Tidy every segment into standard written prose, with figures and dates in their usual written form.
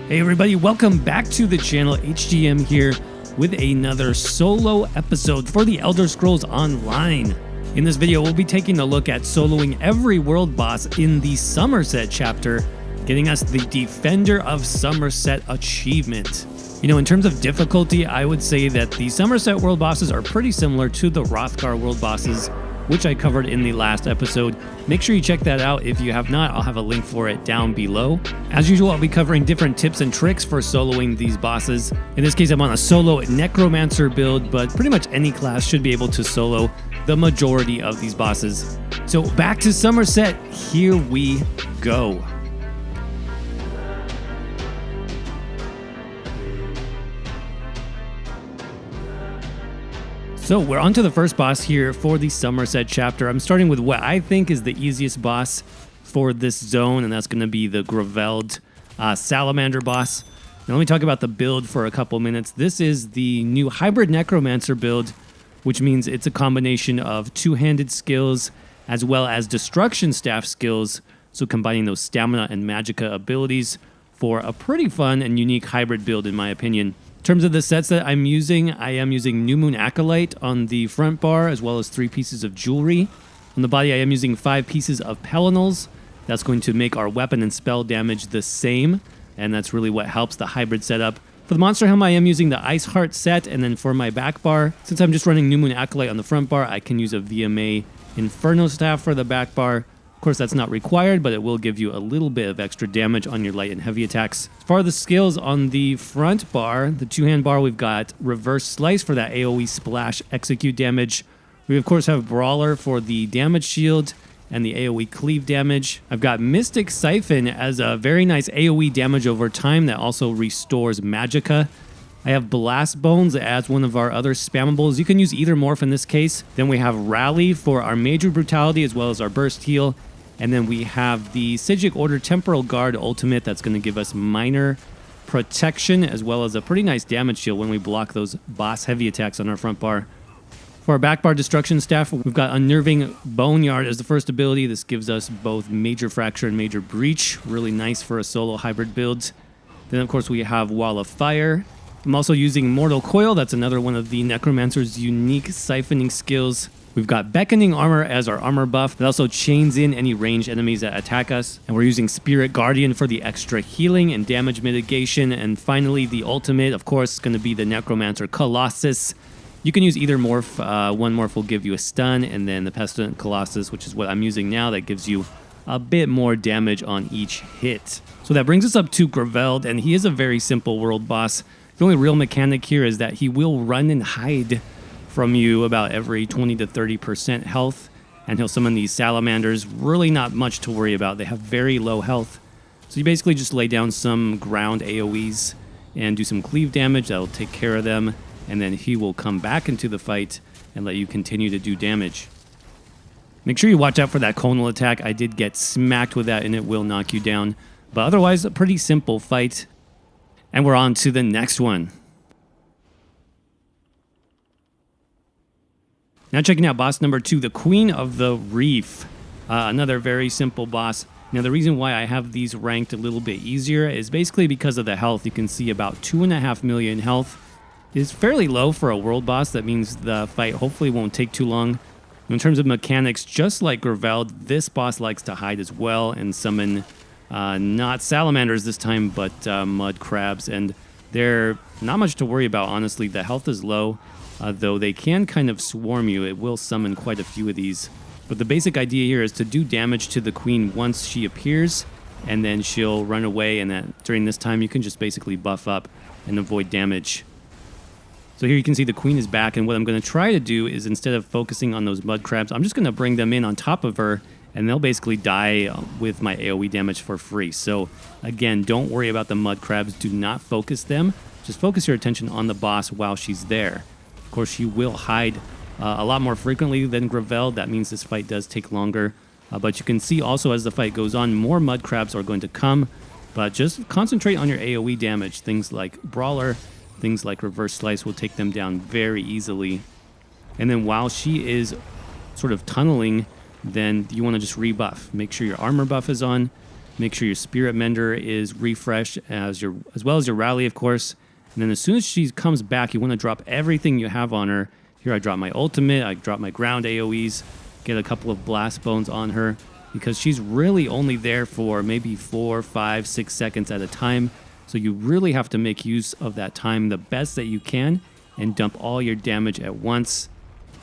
Hey everybody, welcome back to the channel. HGM here with another solo episode for the Elder Scrolls Online. In this video, we'll be taking a look at soloing every world boss in the Summerset chapter, getting us the Defender of Summerset achievement. You know, in terms of difficulty, I would say that the Summerset world bosses are pretty similar to the Hrothgar world bosses, which I covered in the last episode. Make sure you check that out. If you have not, I'll have a link for it down below. As usual, I'll be covering different tips and tricks for soloing these bosses. In this case, I'm on a solo Necromancer build, but pretty much any class should be able to solo the majority of these bosses. So back to Summerset, here we go. So we're on to the first boss here for the Summerset chapter. I'm starting with what I think is the easiest boss for this zone, and that's going to be the Groveveld Salamander boss. Now let me talk about the build for a couple minutes. This is the new hybrid Necromancer build, which means it's a combination of two-handed skills as well as destruction staff skills, so combining those stamina and magicka abilities for a pretty fun and unique hybrid build in my opinion. In terms of the sets that I'm using, I am using New Moon Acolyte on the front bar, as well as 3 pieces of jewelry. On the body, I am using 5 pieces of Pelinals. That's going to make our weapon and spell damage the same, and that's really what helps the hybrid setup. For the monster helm, I am using the Ice Heart set, and then for my back bar, since I'm just running New Moon Acolyte on the front bar, I can use a VMA Inferno Staff for the back bar. Of course, that's not required, but it will give you a little bit of extra damage on your light and heavy attacks. As far as the skills on the front bar, the two-hand bar, we've got Reverse Slice for that AoE splash execute damage. We, of course, have Brawler for the damage shield and the AoE cleave damage. I've got Mystic Siphon as a very nice AoE damage over time that also restores magicka. I have Blast Bones as one of our other spammables. You can use either morph in this case. Then we have Rally for our major brutality as well as our burst heal. And then we have the Psijic Order Temporal Guard ultimate that's going to give us minor protection as well as a pretty nice damage shield when we block those boss heavy attacks on our front bar. For our back bar destruction staff, we've got Unnerving Boneyard as the first ability. This gives us both Major Fracture and Major Breach. Really nice for a solo hybrid build. Then, of course, we have Wall of Fire. I'm also using Mortal Coil. That's another one of the Necromancer's unique siphoning skills. We've got Beckoning Armor as our armor buff. That also chains in any ranged enemies that attack us. And we're using Spirit Guardian for the extra healing and damage mitigation. And finally, the ultimate, of course, is going to be the Necromancer Colossus. You can use either morph. One morph will give you a stun, and then the Pestilent Colossus, which is what I'm using now, that gives you a bit more damage on each hit. So that brings us up to Groveveld, and he is a very simple world boss. The only real mechanic here is that he will run and hide from you about every 20 to 30% health, and he'll summon these salamanders. Really not much to worry about. They have very low health. So you basically just lay down some ground AoEs and do some cleave damage. That'll take care of them, and then he will come back into the fight and let you continue to do damage. Make sure you watch out for that conal attack. I did get smacked with that, and it will knock you down. But otherwise, a pretty simple fight. And we're on to the next one. Now checking out boss number 2, the Queen of the Reef. Another very simple boss. Now the reason why I have these ranked a little bit easier is basically because of the health. You can see about 2.5 million health is fairly low for a world boss. That means the fight hopefully won't take too long. In terms of mechanics, just like Groveveld, this boss likes to hide as well and summon not salamanders this time, but mud crabs. And they're not much to worry about, honestly. The health is low. Though they can kind of swarm you. It will summon quite a few of these. But the basic idea here is to do damage to the queen once she appears, and then she'll run away, and during this time you can just basically buff up and avoid damage. So here you can see the queen is back, and what I'm going to try to do is, instead of focusing on those mud crabs, I'm just going to bring them in on top of her, and they'll basically die with my AoE damage for free. So again, don't worry about the mud crabs. Do not focus them. Just focus your attention on the boss while she's there. Of course, she will hide a lot more frequently than Groveveld. That means this fight does take longer. But you can see also as the fight goes on, more mud crabs are going to come. But just concentrate on your AoE damage. Things like Brawler, things like Reverse Slice will take them down very easily. And then while she is sort of tunneling, then you want to just rebuff. Make sure your armor buff is on. Make sure your Spirit Mender is refreshed as well as your Rally, of course. And then as soon as she comes back, you want to drop everything you have on her. Here I drop my ultimate, I drop my ground AoEs, get a couple of blast bones on her, because she's really only there for maybe 4, 5, 6 seconds at a time. So you really have to make use of that time the best that you can and dump all your damage at once.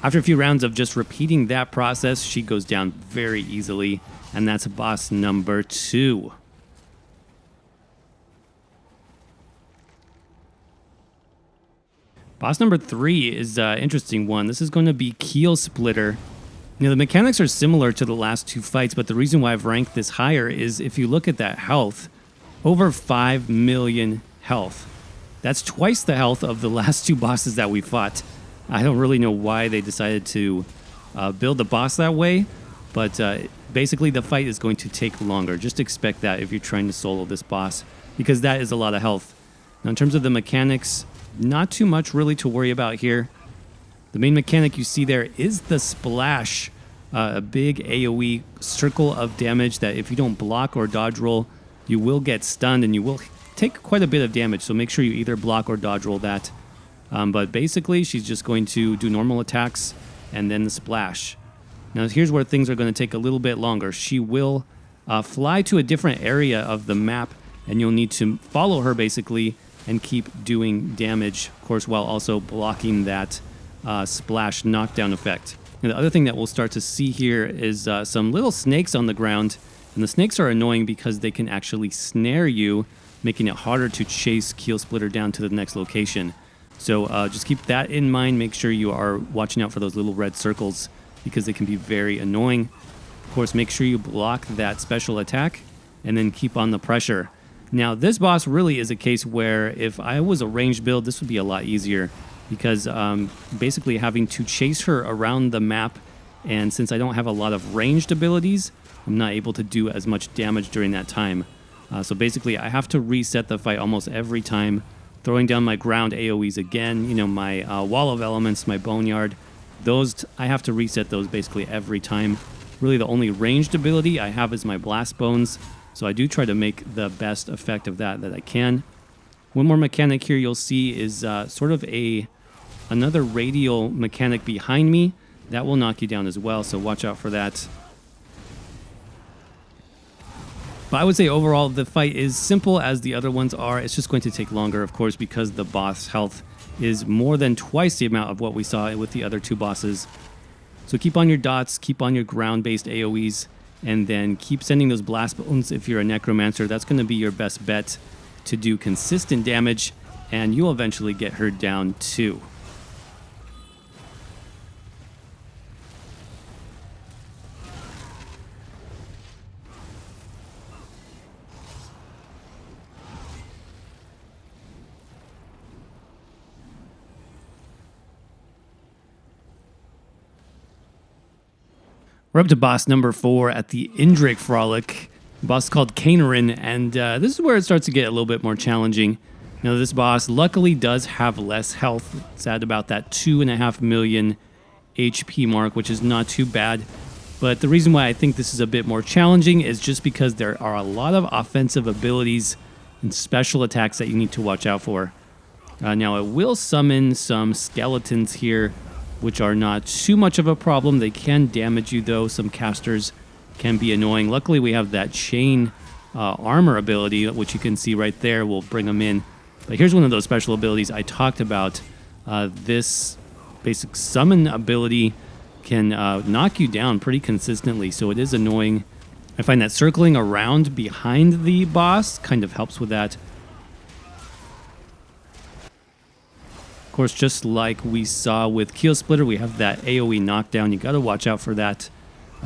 After a few rounds of just repeating that process, she goes down very easily, and that's boss number 2. Boss number 3 is an interesting one. This is going to be Keelsplitter. You know, the mechanics are similar to the last 2 fights, but the reason why I've ranked this higher is if you look at that health, over 5 million health. That's twice the health of the last 2 bosses that we fought. I don't really know why they decided to build the boss that way, but basically the fight is going to take longer. Just expect that if you're trying to solo this boss, because that is a lot of health. Now, in terms of the mechanics, not too much really to worry about here. The main mechanic you see there is the splash, a big AoE circle of damage that if you don't block or dodge roll, you will get stunned and you will take quite a bit of damage. So make sure you either block or dodge roll that. But basically, she's just going to do normal attacks and then the splash. Now, here's where things are going to take a little bit longer. She will fly to a different area of the map, and you'll need to follow her basically and keep doing damage, of course, while also blocking that splash knockdown effect. And the other thing that we'll start to see here is some little snakes on the ground. And the snakes are annoying because they can actually snare you, making it harder to chase Keelsplitter down to the next location. So just keep that in mind. Make sure you are watching out for those little red circles because they can be very annoying. Of course, make sure you block that special attack and then keep on the pressure. Now, this boss really is a case where if I was a ranged build, this would be a lot easier because basically having to chase her around the map, and since I don't have a lot of ranged abilities, I'm not able to do as much damage during that time. So basically, I have to reset the fight almost every time, throwing down my ground AoEs again, you know, my Wall of Elements, my Boneyard. Those, I have to reset those basically every time. Really, the only ranged ability I have is my Blast Bones, so I do try to make the best effect of that I can. One more mechanic here you'll see is sort of another radial mechanic behind me. That will knock you down as well, so watch out for that. But I would say overall the fight is simple as the other ones are. It's just going to take longer, of course, because the boss health is more than twice the amount of what we saw with the other 2 bosses. So keep on your dots, keep on your ground-based AoEs, and then keep sending those blast bones if you're a Necromancer. That's going to be your best bet to do consistent damage, and you'll eventually get her down too. We're up to boss number 4 at the Indrik Frolic. The boss is called Canaan, and this is where it starts to get a little bit more challenging. Now, this boss luckily does have less health. It's at about that 2.5 million HP mark, which is not too bad. But the reason why I think this is a bit more challenging is just because there are a lot of offensive abilities and special attacks that you need to watch out for. Now, it will summon some skeletons here, which are not too much of a problem. They can damage you, though. Some casters can be annoying. Luckily, we have that chain armor ability, which you can see right there. We'll bring them in. But here's one of those special abilities I talked about. This basic summon ability can knock you down pretty consistently, so it is annoying. I find that circling around behind the boss kind of helps with that. Of course, just like we saw with Keelsplitter, we have that AoE knockdown. You got to watch out for that,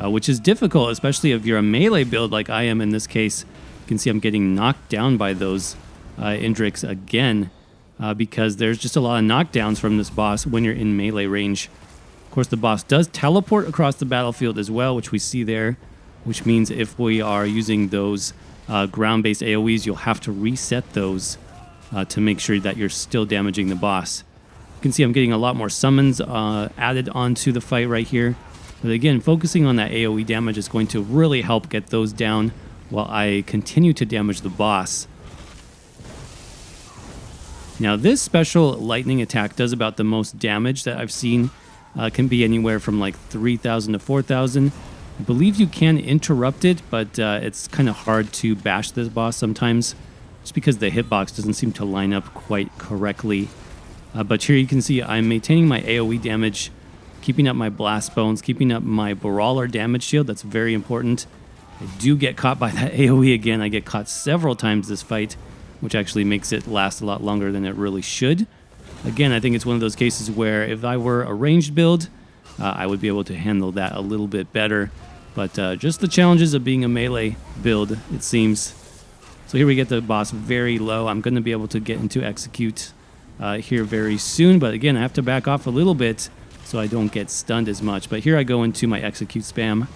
which is difficult, especially if you're a melee build like I am in this case. You can see I'm getting knocked down by those Indriks again because there's just a lot of knockdowns from this boss when you're in melee range. Of course, the boss does teleport across the battlefield as well, which we see there, which means if we are using those ground-based AoEs, you'll have to reset those to make sure that you're still damaging the boss. You can see I'm getting a lot more summons added onto the fight right here. But again, focusing on that AoE damage is going to really help get those down while I continue to damage the boss. Now this special lightning attack does about the most damage that I've seen. Can be anywhere from like 3,000 to 4,000. I believe you can interrupt it, but it's kind of hard to bash this boss sometimes, just because the hitbox doesn't seem to line up quite correctly. But here you can see I'm maintaining my AoE damage, keeping up my blast bones, keeping up my brawler damage shield. That's very important. I do get caught by that AoE again. I get caught several times this fight, which actually makes it last a lot longer than it really should. Again, I think it's one of those cases where if I were a ranged build, I would be able to handle that a little bit better. But just the challenges of being a melee build, it seems. So here we get the boss very low. I'm going to be able to get into execute here very soon. But again, I have to back off a little bit so I don't get stunned as much. But here I go into my execute spam,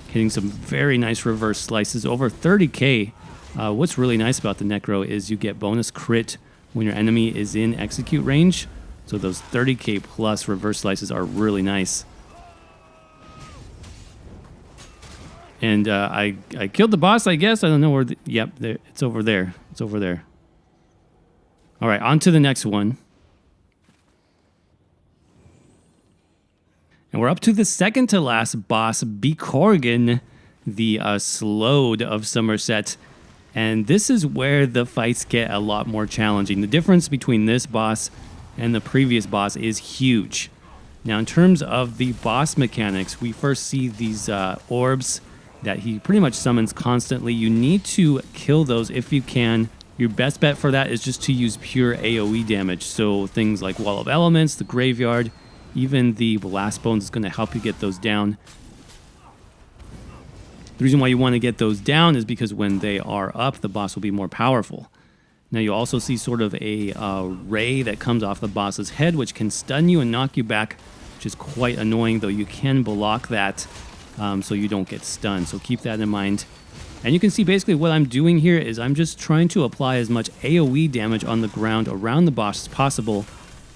hitting some very nice reverse slices, over 30k. What's really nice about the Necro is you get bonus crit when your enemy is in execute range. So those 30k plus reverse slices are really nice. And I killed the boss, I guess. I don't know where... Yep, there, it's over there. It's over there. All right, on to the next one. And we're up to the second to last boss, Corgan, the Slowed of Summerset. And this is where the fights get a lot more challenging. The difference between this boss and the previous boss is huge. Now, in terms of the boss mechanics, we first see these orbs that he pretty much summons constantly. You need to kill those if you can. Your best bet for that is just to use pure AoE damage. So things like Wall of Elements, the Graveyard, even the Blast Bones is going to help you get those down. The reason why you want to get those down is because when they are up, the boss will be more powerful. Now you also see sort of a ray that comes off the boss's head, which can stun you and knock you back, which is quite annoying, though you can block that so you don't get stunned. So keep that in mind. And you can see basically what I'm doing here is I'm just trying to apply as much AoE damage on the ground around the boss as possible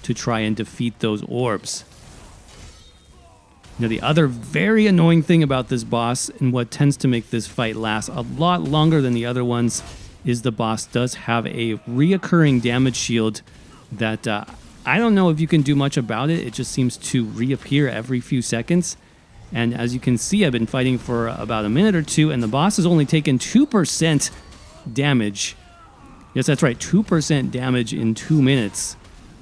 to try and defeat those orbs. Now, the other very annoying thing about this boss, and what tends to make this fight last a lot longer than the other ones, is the boss does have a reoccurring damage shield that I don't know if you can do much about it. It just seems to reappear every few seconds. And as you can see, I've been fighting for about a minute or two, and the boss has only taken 2% damage. Yes, that's right, 2% damage in 2 minutes.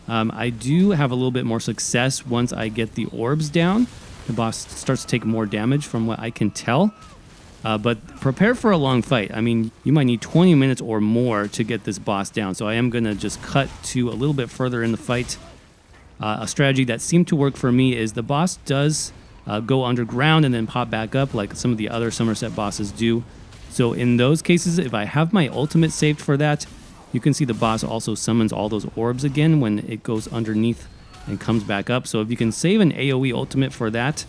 I do have a little bit more success once I get the orbs down. The boss starts to take more damage from what I can tell. But prepare for a long fight. I mean, you might need 20 minutes or more to get this boss down. So I am going to just cut to a little bit further in the fight. A strategy that seemed to work for me is the boss does go underground and then pop back up like some of the other Summerset bosses do. So in those cases, if I have my ultimate saved for that, you can see the boss also summons all those orbs again when it goes underneath and comes back up. So if you can save an AoE ultimate for that,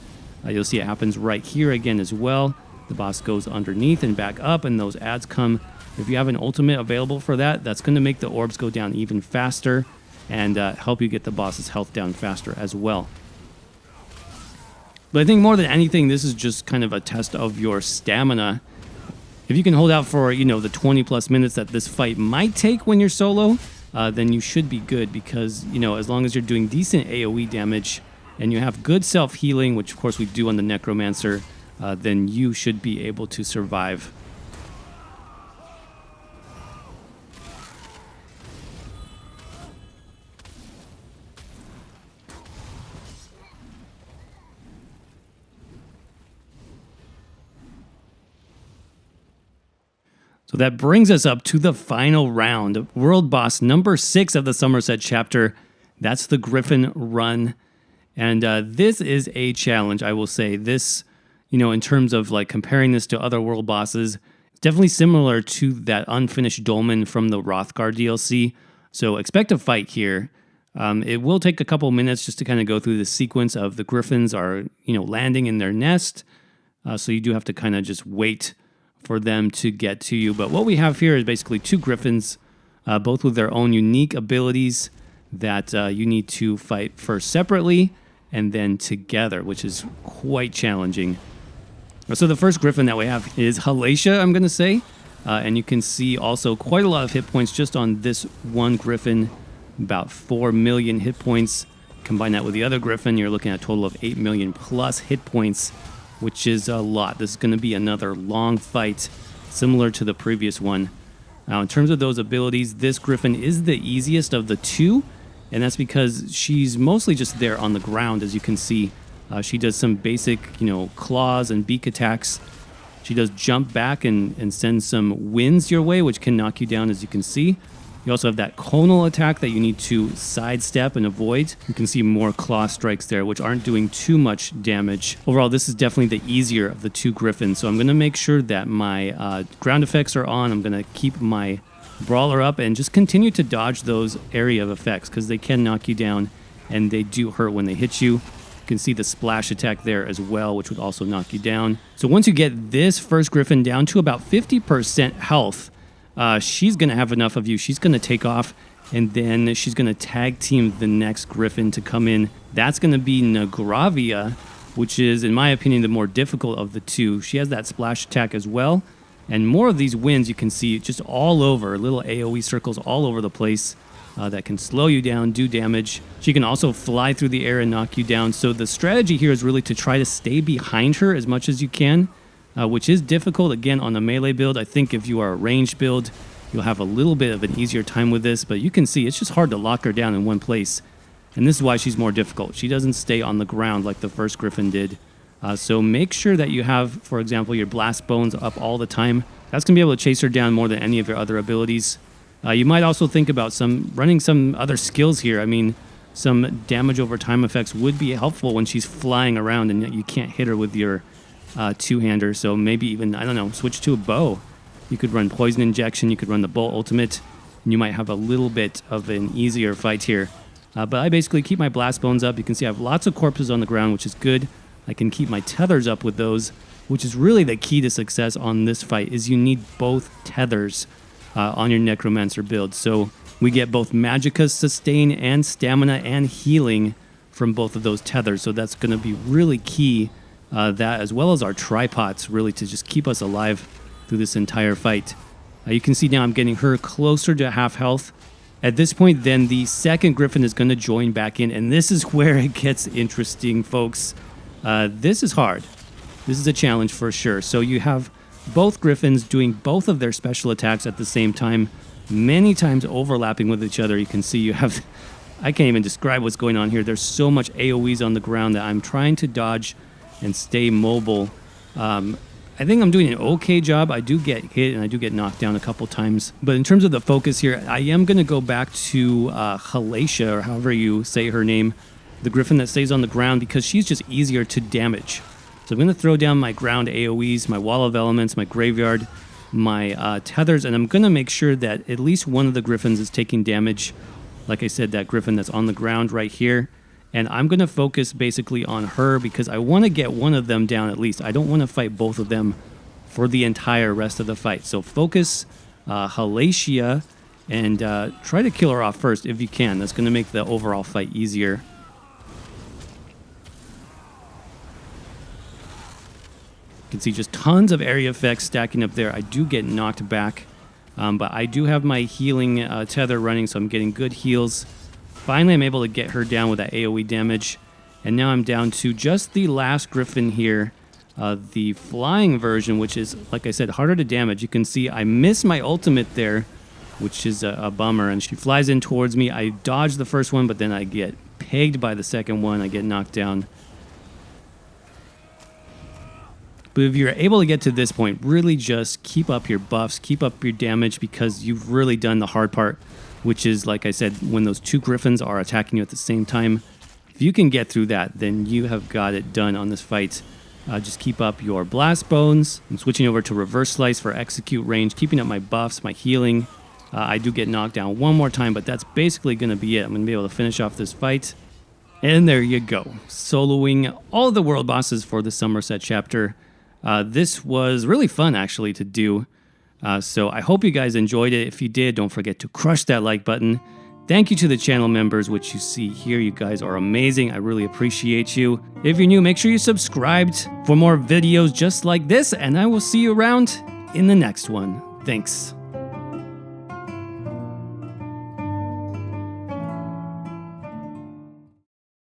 you'll see it happens right here again as well. The boss goes underneath and back up, and those ads come. If you have an ultimate available for that, that's going to make the orbs go down even faster and help you get the boss's health down faster as well. But I think more than anything, this is just kind of a test of your stamina. If you can hold out for, the 20 plus minutes that this fight might take when you're solo, then you should be good because, as long as you're doing decent AoE damage and you have good self-healing, which of course we do on the Necromancer, then you should be able to survive. So that brings us up to the final round, world boss number 6 of the Summerset chapter. That's the Griffin Run. And this is a challenge, I will say. This, in terms of like comparing this to other world bosses, it's definitely similar to that unfinished dolmen from the Hrothgar DLC. So expect a fight here. It will take a couple minutes just to kind of go through the sequence of the griffins are, landing in their nest. So you do have to kind of just wait for them to get to you. But what we have here is basically 2 griffins, both with their own unique abilities that you need to fight first separately and then together, which is quite challenging. So the first griffin that we have is Halacia, I'm going to say. And you can see also quite a lot of hit points just on this one griffin. About 4 million hit points. Combine that with the other griffin, you're looking at a total of 8 million plus hit points, which is a lot. This is going to be another long fight, similar to the previous one. Now, in terms of those abilities, this griffin is the easiest of the two, and that's because she's mostly just there on the ground, as you can see. She does some basic, claws and beak attacks. She does jump back and send some winds your way, which can knock you down, as you can see. You also have that conal attack that you need to sidestep and avoid. You can see more claw strikes there, which aren't doing too much damage. Overall, this is definitely the easier of the two griffins. So I'm going to make sure that my ground effects are on. I'm going to keep my brawler up and just continue to dodge those area of effects because they can knock you down and they do hurt when they hit you. You can see the splash attack there as well, which would also knock you down. So once you get this first griffin down to about 50% health, she's going to have enough of you. She's going to take off, and then she's going to tag team the next griffin to come in. That's going to be Nagravia, which is, in my opinion, the more difficult of the two. She has that splash attack as well, and more of these winds you can see just all over, little AoE circles all over the place that can slow you down, do damage. She can also fly through the air and knock you down. So the strategy here is really to try to stay behind her as much as you can. Which is difficult, again, on a melee build. I think if you are a ranged build, you'll have a little bit of an easier time with this, but you can see it's just hard to lock her down in one place, and this is why she's more difficult. She doesn't stay on the ground like the first griffin did. So make sure that you have, for example, your blast bones up all the time. That's going to be able to chase her down more than any of your other abilities. You might also think about running some other skills here. I mean, some damage over time effects would be helpful when she's flying around and you can't hit her with your two-hander, so maybe even, I don't know, switch to a bow. You could run poison injection, you could run the bolt ultimate, and you might have a little bit of an easier fight here. But I basically keep my blast bones up. You can see I have lots of corpses on the ground, which is good. I can keep my tethers up with those, which is really the key to success on this fight, is you need both tethers on your Necromancer build. So we get both Magicka sustain and stamina and healing from both of those tethers, so that's going to be really key. That, as well as our tripods, really to just keep us alive through this entire fight. You can see now I'm getting her closer to half health. At this point, then, the second griffin is going to join back in, and this is where it gets interesting, folks. This is hard. This is a challenge for sure. So you have both griffins doing both of their special attacks at the same time, many times overlapping with each other. You can see you have... I can't even describe what's going on here. There's so much AoEs on the ground that I'm trying to dodge and stay mobile. I think I'm doing an okay job. I do get hit and I do get knocked down a couple times. But in terms of the focus here, I am going to go back to Halacia, or however you say her name, the griffin that stays on the ground, because she's just easier to damage. So I'm going to throw down my ground AoEs, my wall of elements, my graveyard, my tethers, and I'm going to make sure that at least one of the griffins is taking damage. Like I said, that griffin that's on the ground right here. And I'm going to focus basically on her because I want to get one of them down at least. I don't want to fight both of them for the entire rest of the fight. So focus Halacia and try to kill her off first if you can. That's going to make the overall fight easier. You can see just tons of area effects stacking up there. I do get knocked back, but I do have my healing tether running, so I'm getting good heals. Finally, I'm able to get her down with that AoE damage. And now I'm down to just the last griffin here, the flying version, which is, like I said, harder to damage. You can see I miss my ultimate there, which is a bummer. And she flies in towards me. I dodge the first one, but then I get pegged by the second one. I get knocked down. But if you're able to get to this point, really just keep up your buffs, keep up your damage, because you've really done the hard part, which is, like I said, when those two griffins are attacking you at the same time. If you can get through that, then you have got it done on this fight. Just keep up your blast bones. I'm switching over to reverse slice for execute range, keeping up my buffs, my healing. I do get knocked down one more time, but that's basically going to be it. I'm going to be able to finish off this fight. And there you go. Soloing all the world bosses for the Summerset chapter. This was really fun, actually, to do. So I hope you guys enjoyed it. If you did, don't forget to crush that like button. Thank you to the channel members, which you see here. You guys are amazing. I really appreciate you. If you're new, make sure you're subscribed for more videos just like this, and I will see you around in the next one. Thanks.